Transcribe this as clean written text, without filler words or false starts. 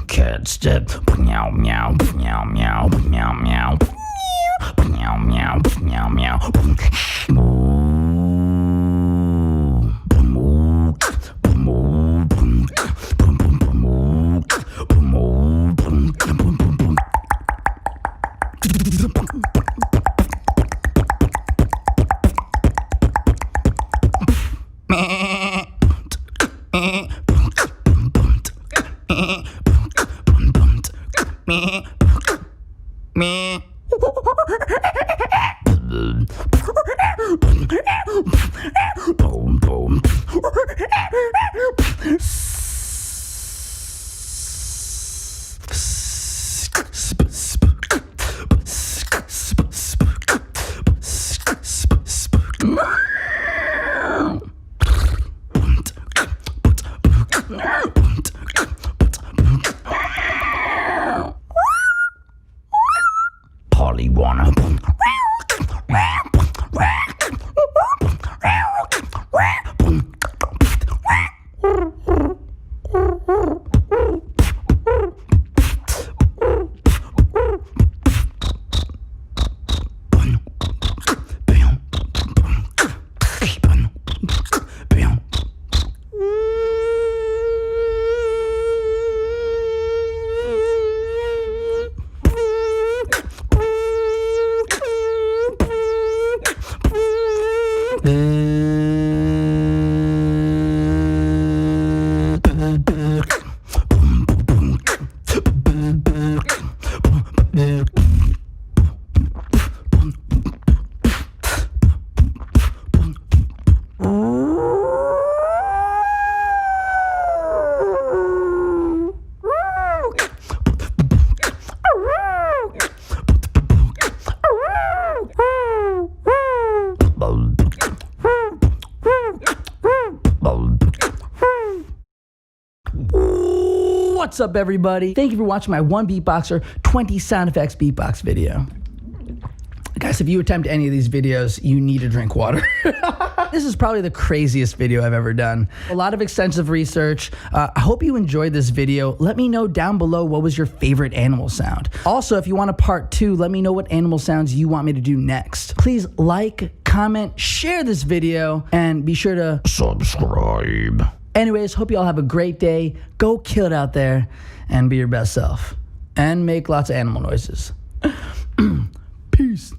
Cat step, meow meow meow meow meow meow meow meow meow meow. Boom, boom. Polly wanna boom. What's up, everybody? Thank you for watching my 1 Beatboxer 20 sound effects beatbox video. Guys, if you attempt any of these videos, you need to drink water. This is probably the craziest video I've ever done. A lot of extensive research. I hope you enjoyed this video. Let me know down below what was your favorite animal sound. Also, if you want a part 2, let me know what animal sounds you want me to do next. Please like, comment, share this video, and be sure to subscribe. Anyways, hope you all have a great day. Go kill it out there and be your best self. And make lots of animal noises. Peace.